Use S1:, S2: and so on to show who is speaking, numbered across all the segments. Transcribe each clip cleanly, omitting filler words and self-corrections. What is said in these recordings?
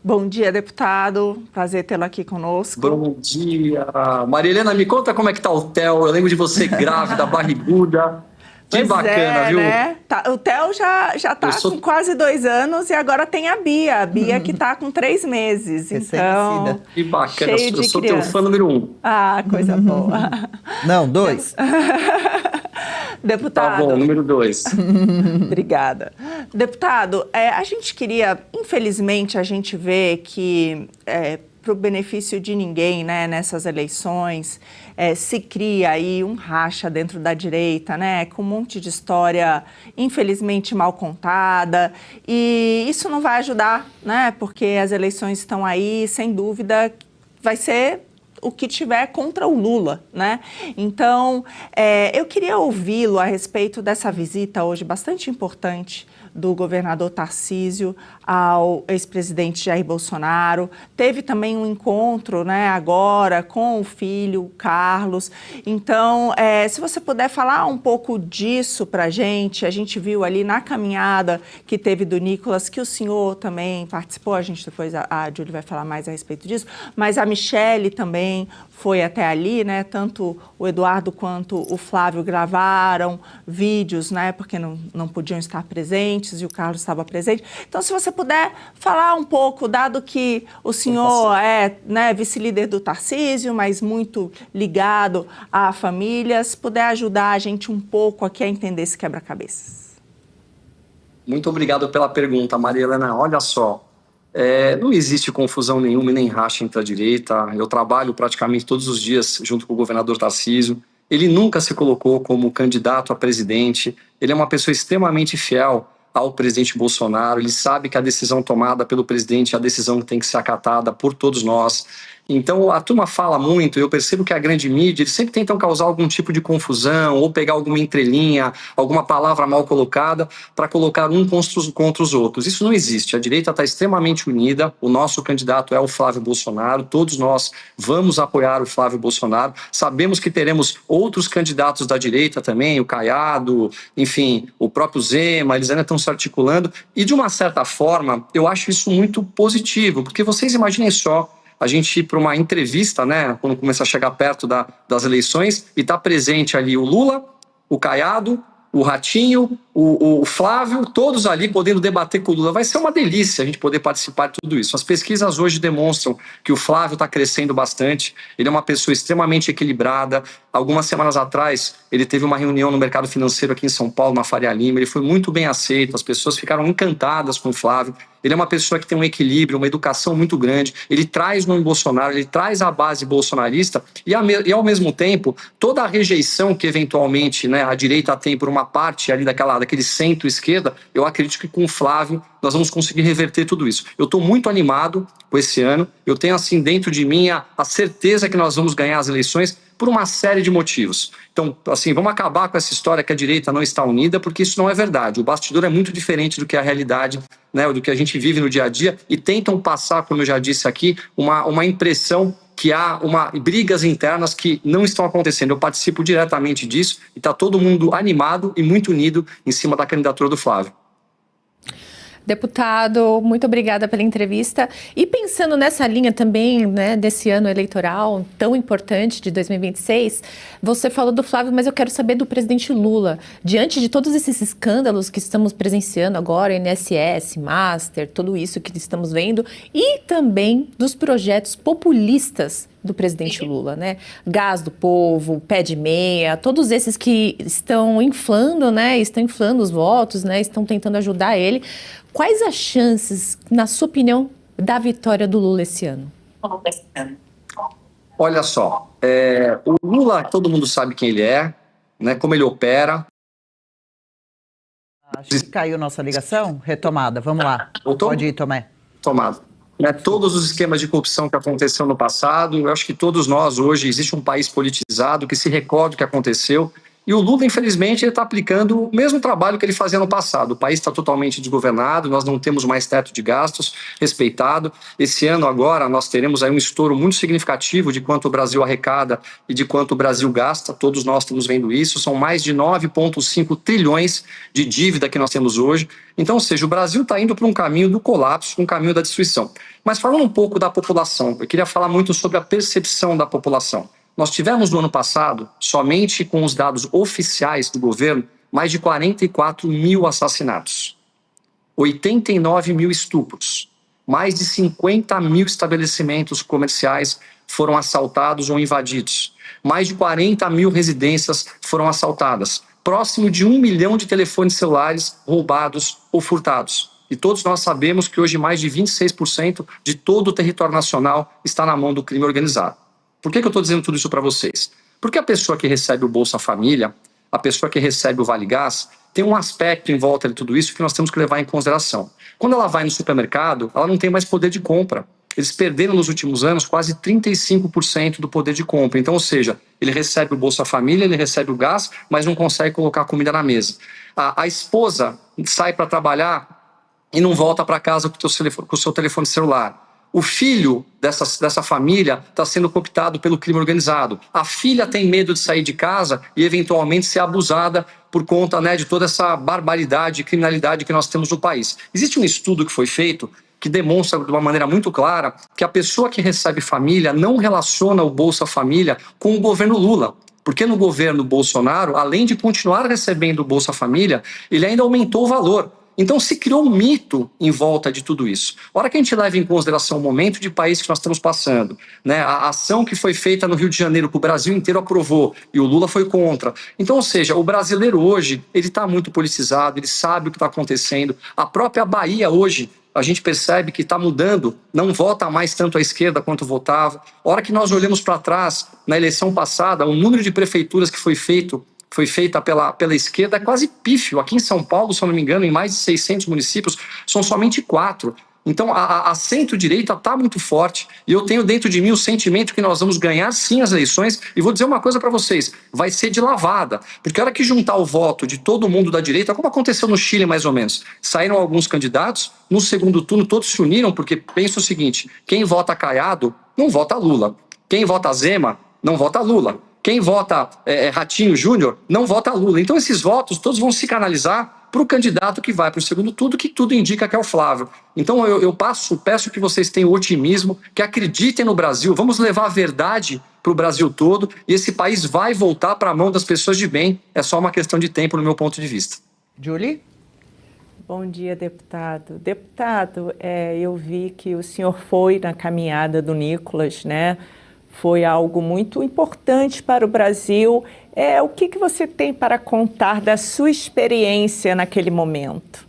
S1: Bom dia, deputado. Prazer tê-lo aqui conosco.
S2: Bom dia. Maria Helena, me conta como é que tá o Theo. Eu lembro de você grávida, barriguda. Que
S1: Pois
S2: bacana, viu?
S1: né? O Theo já tá com quase 2 anos e agora tem a Bia que tá com 3 meses. Então,
S2: que bacana.
S1: Cheio de
S2: eu sou teu fã número 1.
S1: Ah, coisa boa.
S3: Não, 2.
S1: Deputado.
S2: Tá bom, número 2.
S1: Obrigada. Deputado, a gente queria, infelizmente, a gente vê que, para o benefício de ninguém, né, nessas eleições, se cria aí um racha dentro da direita, né, com um monte de história, infelizmente, mal contada, e isso não vai ajudar, né, porque as eleições estão aí, sem dúvida, vai ser o que tiver contra o Lula, né? Então, eu queria ouvi-lo a respeito dessa visita hoje bastante importante do governador Tarcísio ao ex-presidente Jair Bolsonaro. Teve também um encontro, né, agora com o filho, Carlos. Então, se você puder falar um pouco disso para a gente viu ali na caminhada que teve do Nicolas, que o senhor também participou, a gente depois, a Júlia vai falar mais a respeito disso, mas a Michele também foi até ali, né, tanto o Eduardo quanto o Flávio gravaram vídeos, né, porque não podiam estar presentes, e o Carlos estava presente. Então, se você puder falar um pouco, dado que o senhor é, né, vice-líder do Tarcísio, mas muito ligado à família, se puder ajudar a gente um pouco aqui a entender esse quebra-cabeças.
S2: Muito obrigado pela pergunta, Maria Helena. Olha só, não existe confusão nenhuma e nem racha entre a direita. Eu trabalho praticamente todos os dias junto com o governador Tarcísio. Ele nunca se colocou como candidato a presidente. Ele é uma pessoa extremamente fiel ao presidente Bolsonaro. Ele sabe que a decisão tomada pelo presidente é a decisão que tem que ser acatada por todos nós. Então, a turma fala muito, eu percebo que a grande mídia, eles sempre tentam causar algum tipo de confusão, ou pegar alguma entrelinha, alguma palavra mal colocada, para colocar um contra os outros. Isso não existe. A direita está extremamente unida, o nosso candidato é o Flávio Bolsonaro, todos nós vamos apoiar o Flávio Bolsonaro. Sabemos que teremos outros candidatos da direita também, o Caiado, enfim, o próprio Zema, eles ainda estão se articulando, e de uma certa forma, eu acho isso muito positivo, porque vocês imaginem só, a gente ir para uma entrevista, né, quando começa a chegar perto das eleições, e está presente ali o Lula, o Caiado, o Ratinho, o Flávio, todos ali podendo debater com o Lula. Vai ser uma delícia a gente poder participar de tudo isso. As pesquisas hoje demonstram que o Flávio está crescendo bastante, ele é uma pessoa extremamente equilibrada. Algumas semanas atrás, ele teve uma reunião no mercado financeiro aqui em São Paulo, na Faria Lima, ele foi muito bem aceito, as pessoas ficaram encantadas com o Flávio. Ele é uma pessoa que tem um equilíbrio, uma educação muito grande, ele traz o nome Bolsonaro, ele traz a base bolsonarista e ao mesmo tempo, toda a rejeição que eventualmente, né, a direita tem por uma parte ali daquele centro-esquerda, eu acredito que com o Flávio nós vamos conseguir reverter tudo isso. Eu estou muito animado com esse ano, eu tenho assim dentro de mim a certeza que nós vamos ganhar as eleições por uma série de motivos. Então, assim, vamos acabar com essa história que a direita não está unida, porque isso não é verdade. O bastidor é muito diferente do que a realidade, né, do que a gente vive no dia a dia, e tentam passar, como eu já disse aqui, uma impressão que há brigas internas que não estão acontecendo. Eu participo diretamente disso e está todo mundo animado e muito unido em cima da candidatura do Flávio.
S4: Deputado, muito obrigada pela entrevista. E pensando nessa linha também, né, desse ano eleitoral tão importante de 2026, você falou do Flávio, mas eu quero saber do presidente Lula. Diante de todos esses escândalos que estamos presenciando agora, INSS, Master, tudo isso que estamos vendo, e também dos projetos populistas do presidente Lula, né? Gás do Povo, Pé de Meia, todos esses que estão inflando, né? Estão inflando os votos, né? Estão tentando ajudar ele. Quais as chances, na sua opinião, da vitória do Lula esse ano?
S2: Olha só, o Lula, todo mundo sabe quem ele é, né? Como ele opera.
S3: Acho que caiu nossa ligação. Retomada, vamos lá.
S2: Voltou?
S3: Pode ir, Tomé.
S2: Tomado. Todos os esquemas de corrupção que aconteceram no passado, eu acho que todos nós hoje, existe um país politizado que se recorda o que aconteceu E o Lula, infelizmente, ele está aplicando o mesmo trabalho que ele fazia no passado. O país está totalmente desgovernado, nós não temos mais teto de gastos respeitado. Esse ano agora nós teremos aí um estouro muito significativo de quanto o Brasil arrecada e de quanto o Brasil gasta. Todos nós estamos vendo isso. São mais de 9,5 trilhões de dívida que nós temos hoje. Então, ou seja, o Brasil está indo para um caminho do colapso, um caminho da destruição. Mas falando um pouco da população, eu queria falar muito sobre a percepção da população. Nós tivemos no ano passado, somente com os dados oficiais do governo, mais de 44 mil assassinatos, 89 mil estupros, mais de 50 mil estabelecimentos comerciais foram assaltados ou invadidos, mais de 40 mil residências foram assaltadas, próximo de 1 milhão de telefones celulares roubados ou furtados. E todos nós sabemos que hoje mais de 26% de todo o território nacional está na mão do crime organizado. Por que eu estou dizendo tudo isso para vocês? Porque a pessoa que recebe o Bolsa Família, a pessoa que recebe o Vale Gás, tem um aspecto em volta de tudo isso que nós temos que levar em consideração. Quando ela vai no supermercado, ela não tem mais poder de compra. Eles perderam nos últimos anos quase 35% do poder de compra. Então, ou seja, ele recebe o Bolsa Família, ele recebe o gás, mas não consegue colocar comida na mesa. A esposa sai para trabalhar e não volta para casa com o seu telefone celular. O filho dessa família está sendo cooptado pelo crime organizado. A filha tem medo de sair de casa e eventualmente ser abusada por conta, de toda essa barbaridade e criminalidade que nós temos no país. Existe um estudo que foi feito que demonstra de uma maneira muito clara que a pessoa que recebe família não relaciona o Bolsa Família com o governo Lula. Porque no governo Bolsonaro, além de continuar recebendo o Bolsa Família, ele ainda aumentou o valor. Então se criou um mito em volta de tudo isso. A hora que a gente leva em consideração o momento de país que nós estamos passando, a ação que foi feita no Rio de Janeiro, que o Brasil inteiro aprovou, e o Lula foi contra. Então, ou seja, o brasileiro hoje, ele está muito politizado, ele sabe o que está acontecendo. A própria Bahia hoje, a gente percebe que está mudando, não vota mais tanto à esquerda quanto votava. A hora que nós olhamos para trás, na eleição passada, o número de prefeituras que foi feita pela esquerda é quase pífio. Aqui em São Paulo, se eu não me engano, em mais de 600 municípios, são somente 4. Então, a centro-direita está muito forte e eu tenho dentro de mim o sentimento que nós vamos ganhar sim as eleições. E vou dizer uma coisa para vocês, vai ser de lavada, porque a hora que juntar o voto de todo mundo da direita, como aconteceu no Chile mais ou menos, saíram alguns candidatos, no segundo turno todos se uniram, porque pensa o seguinte, quem vota Caiado não vota Lula, quem vota Zema não vota Lula. Quem vota Ratinho Júnior não vota Lula. Então esses votos todos vão se canalizar para o candidato que vai para o segundo turno, que tudo indica que é o Flávio. Então eu peço que vocês tenham otimismo, que acreditem no Brasil, vamos levar a verdade para o Brasil todo e esse país vai voltar para a mão das pessoas de bem. É só uma questão de tempo, no meu ponto de vista.
S3: Julie?
S5: Bom dia, deputado. Deputado, eu vi que o senhor foi na caminhada do Nicolas, né? Foi algo muito importante para o Brasil. O que você tem para contar da sua experiência naquele momento?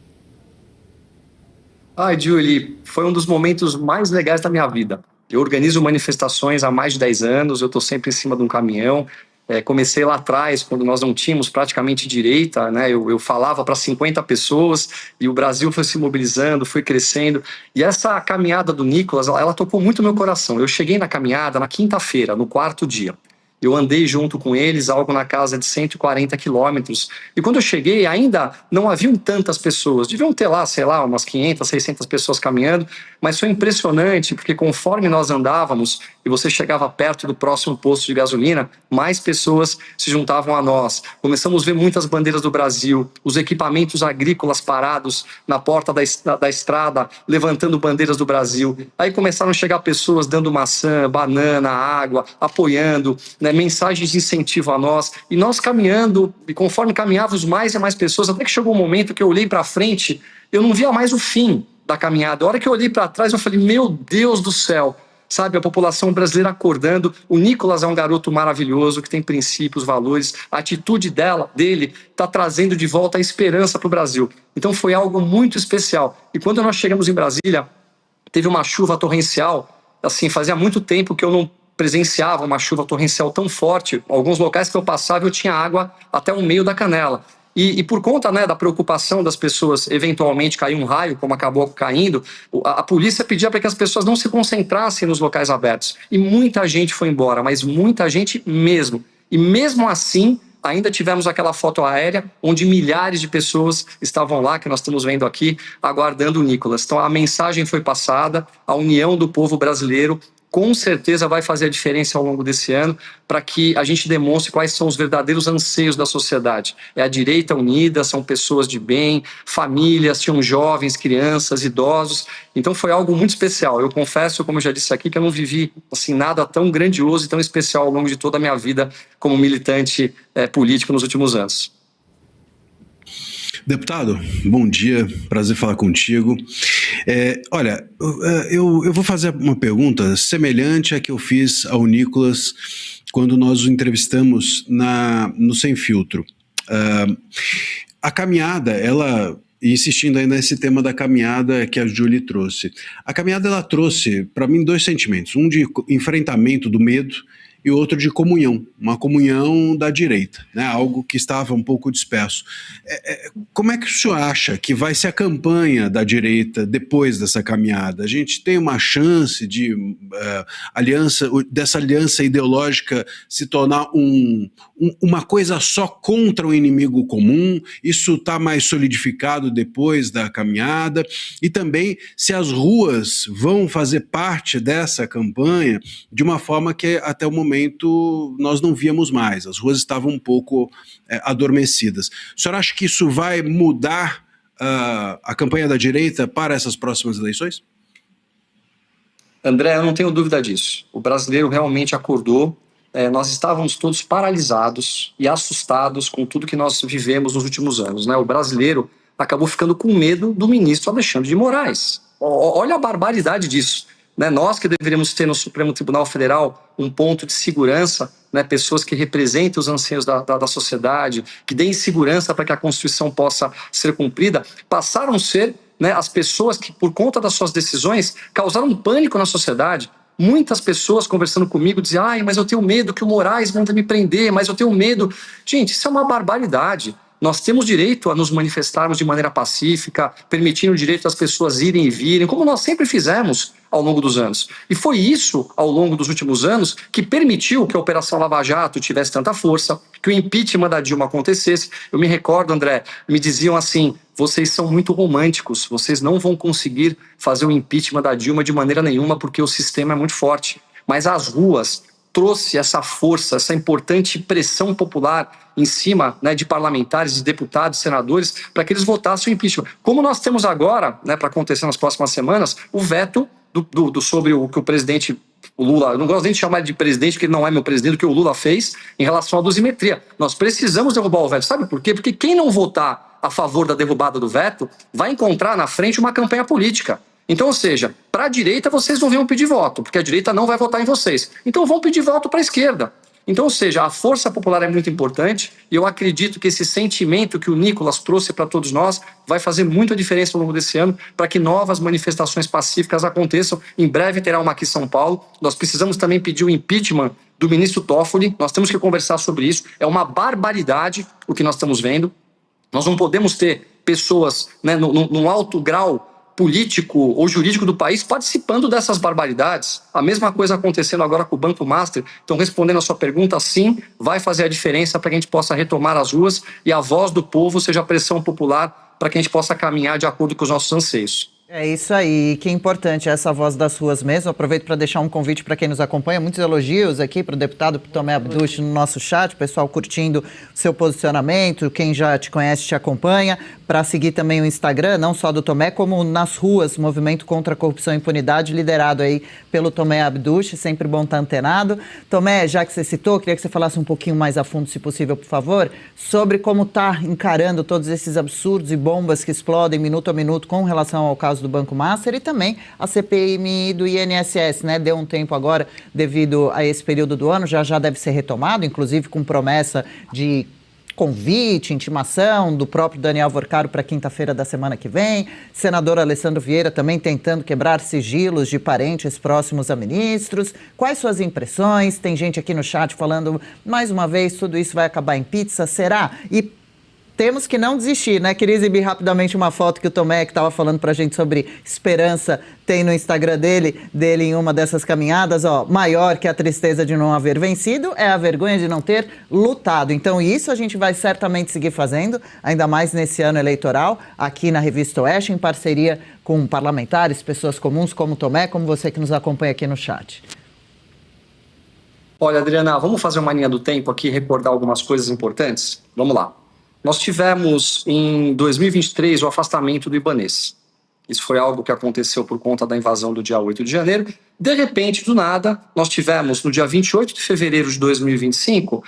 S2: Ai, Julie, foi um dos momentos mais legais da minha vida. Eu organizo manifestações há mais de 10 anos, eu estou sempre em cima de um caminhão. Comecei lá atrás, quando nós não tínhamos praticamente direita, eu falava para 50 pessoas e o Brasil foi se mobilizando, foi crescendo. E essa caminhada do Nicolas, ela tocou muito meu coração. Eu cheguei na caminhada na quinta-feira, no 4º dia. Eu andei junto com eles, algo na casa de 140 quilômetros. E quando eu cheguei, ainda não haviam tantas pessoas. Deviam ter lá, sei lá, umas 500, 600 pessoas caminhando. Mas foi impressionante, porque conforme nós andávamos e você chegava perto do próximo posto de gasolina, mais pessoas se juntavam a nós. Começamos a ver muitas bandeiras do Brasil, os equipamentos agrícolas parados na porta da estrada, levantando bandeiras do Brasil. Aí começaram a chegar pessoas dando maçã, banana, água, apoiando, mensagens de incentivo a nós, e nós caminhando, e conforme caminhávamos mais e mais pessoas, até que chegou um momento que eu olhei para frente, eu não via mais o fim da caminhada. A hora que eu olhei para trás, eu falei, meu Deus do céu, sabe, a população brasileira acordando. O Nicolas é um garoto maravilhoso, que tem princípios, valores, a atitude dele está trazendo de volta a esperança para o Brasil. Então foi algo muito especial. E quando nós chegamos em Brasília, teve uma chuva torrencial, assim, fazia muito tempo que eu não presenciava uma chuva torrencial tão forte. Alguns locais que eu passava eu tinha água até o meio da canela. E por conta da preocupação das pessoas eventualmente cair um raio, como acabou caindo, a polícia pedia para que as pessoas não se concentrassem nos locais abertos. E muita gente foi embora, mas muita gente mesmo. E mesmo assim, ainda tivemos aquela foto aérea onde milhares de pessoas estavam lá, que nós estamos vendo aqui, aguardando o Nicolas. Então a mensagem foi passada, a união do povo brasileiro com certeza vai fazer a diferença ao longo desse ano para que a gente demonstre quais são os verdadeiros anseios da sociedade. É a direita unida, são pessoas de bem, famílias, tinham jovens, crianças, idosos. Então foi algo muito especial. Eu confesso, como eu já disse aqui, que eu não vivi assim, nada tão grandioso e tão especial ao longo de toda a minha vida como militante político nos últimos anos.
S6: Deputado, bom dia, prazer falar contigo. Olha, eu vou fazer uma pergunta semelhante à que eu fiz ao Nicolas quando nós o entrevistamos no Sem Filtro. A caminhada, insistindo ainda nesse tema da caminhada que a Julie trouxe, a caminhada ela trouxe para mim 2 sentimentos, um de enfrentamento do medo e outro de comunhão, uma comunhão da direita, né? Algo que estava um pouco disperso. Como é que o senhor acha que vai ser a campanha da direita depois dessa caminhada? A gente tem uma chance de dessa aliança ideológica se tornar uma coisa só contra o inimigo comum? Isso está mais solidificado depois da caminhada? E também se as ruas vão fazer parte dessa campanha de uma forma que até o momento nós não víamos mais, as ruas estavam um pouco adormecidas. O senhor acha que isso vai mudar a campanha da direita para essas próximas eleições?
S2: André, eu não tenho dúvida disso. O brasileiro realmente acordou. Nós estávamos todos paralisados e assustados com tudo que nós vivemos nos últimos anos, né? O brasileiro acabou ficando com medo do ministro Alexandre de Moraes. Olha a barbaridade disso. Né, nós que deveríamos ter no Supremo Tribunal Federal um ponto de segurança, né, pessoas que representem os anseios da sociedade, que deem segurança para que a Constituição possa ser cumprida, passaram a ser, né, as pessoas que, por conta das suas decisões, causaram um pânico na sociedade. Muitas pessoas conversando comigo diziam: mas eu tenho medo que o Moraes manda me prender, mas eu tenho medo. Gente, isso é uma barbaridade. Nós temos direito a nos manifestarmos de maneira pacífica, permitindo o direito das pessoas irem e virem, como nós sempre fizemos ao longo dos anos. E foi isso, ao longo dos últimos anos, que permitiu que a Operação Lava Jato tivesse tanta força, que o impeachment da Dilma acontecesse. Eu me recordo, André, me diziam assim: vocês são muito românticos, vocês não vão conseguir fazer o impeachment da Dilma de maneira nenhuma porque o sistema é muito forte. Mas as ruas trouxe essa força, essa importante pressão popular em cima, né, de parlamentares, de deputados, senadores, para que eles votassem o impeachment. Como nós temos agora, né, para acontecer nas próximas semanas, o veto sobre o que o presidente Lula, eu não gosto nem de chamar ele de presidente, porque ele não é meu presidente, o que o Lula fez em relação à dosimetria. Nós precisamos derrubar o veto. Sabe por quê? Porque quem não votar a favor da derrubada do veto vai encontrar na frente uma campanha política. Então, ou seja, para a direita vocês não vão pedir voto, porque a direita não vai votar em vocês. Então vão pedir voto para a esquerda. Então, ou seja, a força popular é muito importante e eu acredito que esse sentimento que o Nicolas trouxe para todos nós vai fazer muita diferença ao longo desse ano para que novas manifestações pacíficas aconteçam. Em breve terá uma aqui em São Paulo. Nós precisamos também pedir o impeachment do ministro Toffoli. Nós temos que conversar sobre isso. É uma barbaridade o que nós estamos vendo. Nós não podemos ter pessoas, né, num alto grau político ou jurídico do país participando dessas barbaridades. A mesma coisa acontecendo agora com o Banco Master. Então, respondendo a sua pergunta, sim, vai fazer a diferença para que a gente possa retomar as ruas e a voz do povo seja a pressão popular para que a gente possa caminhar de acordo com os nossos anseios.
S3: É isso aí, que importante essa voz das ruas mesmo. Aproveito para deixar um convite para quem nos acompanha. Muitos elogios aqui para o deputado Tomé Abduch no nosso chat, o pessoal curtindo o seu posicionamento, quem já te conhece te acompanha. Para seguir também o Instagram, não só do Tomé, como nas ruas, Movimento contra a Corrupção e Impunidade, liderado aí pelo Tomé Abduch, sempre bom estar antenado. Tomé, já que você citou, queria que você falasse um pouquinho mais a fundo, se possível, por favor, sobre como está encarando todos esses absurdos e bombas que explodem minuto a minuto com relação ao caso do Banco Master e também a CPMI do INSS, né? Deu um tempo agora devido a esse período do ano, já deve ser retomado, inclusive com promessa de convite, intimação do próprio Daniel Vorcaro para quinta-feira da semana que vem. Senador Alessandro Vieira também tentando quebrar sigilos de parentes próximos a ministros. Quais suas impressões? Tem gente aqui no chat falando, mais uma vez, tudo isso vai acabar em pizza, será? E temos que não desistir, né? Queria exibir rapidamente uma foto que o Tomé, que estava falando pra gente sobre esperança, tem no Instagram dele em uma dessas caminhadas, ó, maior que a tristeza de não haver vencido é a vergonha de não ter lutado. Então isso a gente vai certamente seguir fazendo, ainda mais nesse ano eleitoral, aqui na Revista Oeste, em parceria com parlamentares, pessoas comuns como o Tomé, como você que nos acompanha aqui no chat.
S2: Olha, Adriana, vamos fazer uma linha do tempo aqui e recordar algumas coisas importantes? Vamos lá. Nós tivemos em 2023 o afastamento do Ibanez. Isso foi algo que aconteceu por conta da invasão do dia 8 de janeiro. De repente, do nada, nós tivemos no dia 28 de fevereiro de 2025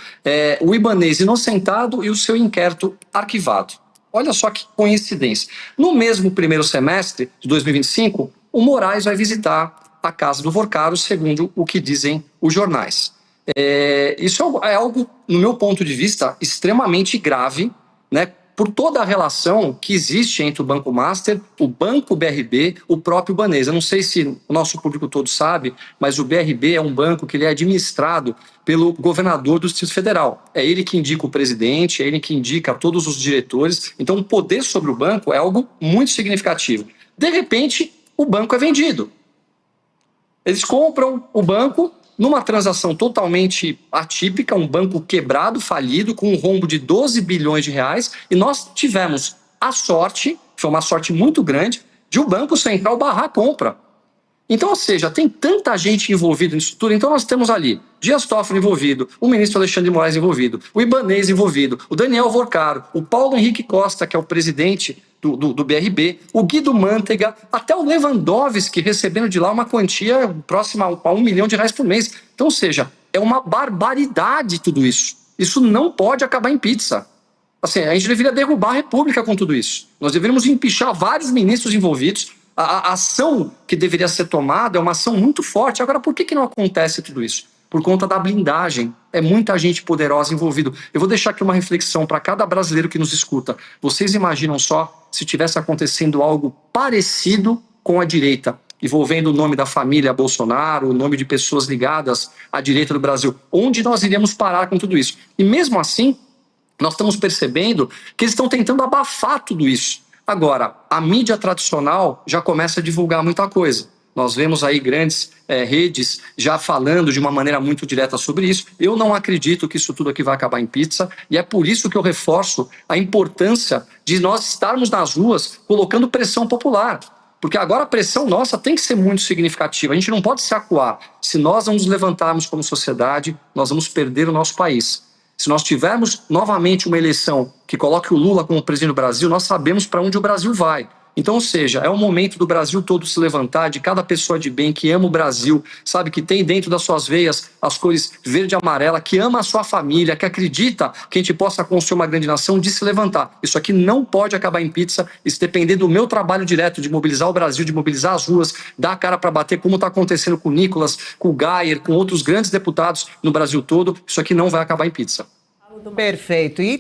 S2: o Ibanez inocentado e o seu inquérito arquivado. Olha só que coincidência. No mesmo primeiro semestre de 2025, o Moraes vai visitar a casa do Vorcaro, segundo o que dizem os jornais. Isso é algo, no meu ponto de vista, extremamente grave, né, por toda a relação que existe entre o Banco Master, o Banco BRB, o próprio Ibanez. Eu não sei se o nosso público todo sabe, mas o BRB é um banco que ele é administrado pelo governador do Distrito Federal. É ele que indica o presidente, é ele que indica todos os diretores. Então, o poder sobre o banco é algo muito significativo. De repente, o banco é vendido. Eles compram o banco numa transação totalmente atípica, um banco quebrado, falido, com um rombo de 12 bilhões de reais, e nós tivemos a sorte, foi uma sorte muito grande, de o Banco Central barrar a compra. Então, ou seja, tem tanta gente envolvida nisso tudo, então nós temos ali Dias Toffoli envolvido, o ministro Alexandre de Moraes envolvido, o Ibanez envolvido, o Daniel Vorcaro, o Paulo Henrique Costa, que é o presidente do BRB, o Guido Mantega, até o Lewandowski recebendo de lá uma quantia próxima a R$1 milhão por mês. Então, ou seja, é uma barbaridade tudo isso. Isso não pode acabar em pizza. Assim, a gente deveria derrubar a República com tudo isso. Nós deveríamos empichar vários ministros envolvidos. A ação que deveria ser tomada é uma ação muito forte. Agora, por que não acontece tudo isso? Por conta da blindagem. É muita gente poderosa envolvida. Eu vou deixar aqui uma reflexão para cada brasileiro que nos escuta. Vocês imaginam só se tivesse acontecendo algo parecido com a direita, envolvendo o nome da família Bolsonaro, o nome de pessoas ligadas à direita do Brasil? Onde nós iríamos parar com tudo isso? E mesmo assim, nós estamos percebendo que eles estão tentando abafar tudo isso. Agora, a mídia tradicional já começa a divulgar muita coisa. Nós vemos aí grandes redes já falando de uma maneira muito direta sobre isso. Eu não acredito que isso tudo aqui vai acabar em pizza, e é por isso que eu reforço a importância de nós estarmos nas ruas colocando pressão popular. Porque agora a pressão nossa tem que ser muito significativa. A gente não pode se acuar. Se nós não nos levantarmos como sociedade, nós vamos perder o nosso país. Se nós tivermos novamente uma eleição que coloque o Lula como presidente do Brasil, nós sabemos para onde o Brasil vai. Então, ou seja, é o momento do Brasil todo se levantar, de cada pessoa de bem que ama o Brasil, sabe, que tem dentro das suas veias as cores verde e amarela, que ama a sua família, que acredita que a gente possa construir uma grande nação, de se levantar. Isso aqui não pode acabar em pizza. Isso depender do meu trabalho direto, de mobilizar o Brasil, de mobilizar as ruas, dar a cara para bater, como está acontecendo com o Nicolas, com o Gayer, com outros grandes deputados no Brasil todo. Isso aqui não vai acabar em pizza.
S3: Perfeito. E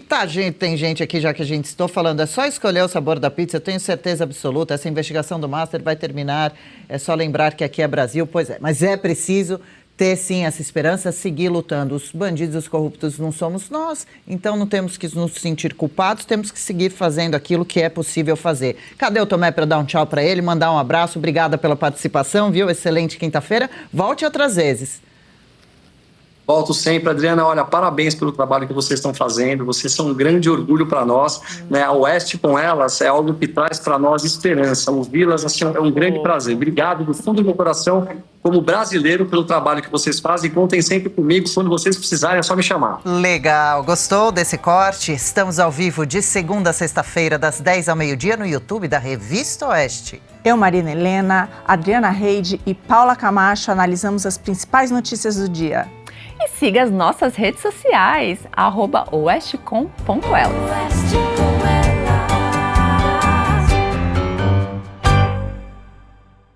S3: tem gente aqui, já que a gente estou falando, é só escolher o sabor da pizza, eu tenho certeza absoluta, essa investigação do Master vai terminar, é só lembrar que aqui é Brasil, pois é, mas é preciso ter sim essa esperança, seguir lutando. Os bandidos, os corruptos não somos nós, então não temos que nos sentir culpados, temos que seguir fazendo aquilo que é possível fazer. Cadê o Tomé para dar um tchau para ele, mandar um abraço, obrigada pela participação, viu? Excelente quinta-feira, volte outras vezes.
S2: Volto sempre, Adriana. Olha, parabéns pelo trabalho que vocês estão fazendo. Vocês são um grande orgulho para nós, né? A Oeste com elas é algo que traz para nós esperança. Ouvi-las assim, é um grande prazer. Obrigado do fundo do meu coração, como brasileiro, pelo trabalho que vocês fazem. Contem sempre comigo. Quando vocês precisarem, é só me chamar.
S3: Legal. Gostou desse corte? Estamos ao vivo de segunda a sexta-feira, das 10 ao meio-dia, no YouTube da Revista Oeste.
S1: Eu, Marina Helena, Adriana Reide e Paula Camacho analisamos as principais notícias do dia.
S7: E siga as nossas redes sociais, @oestecom.elas.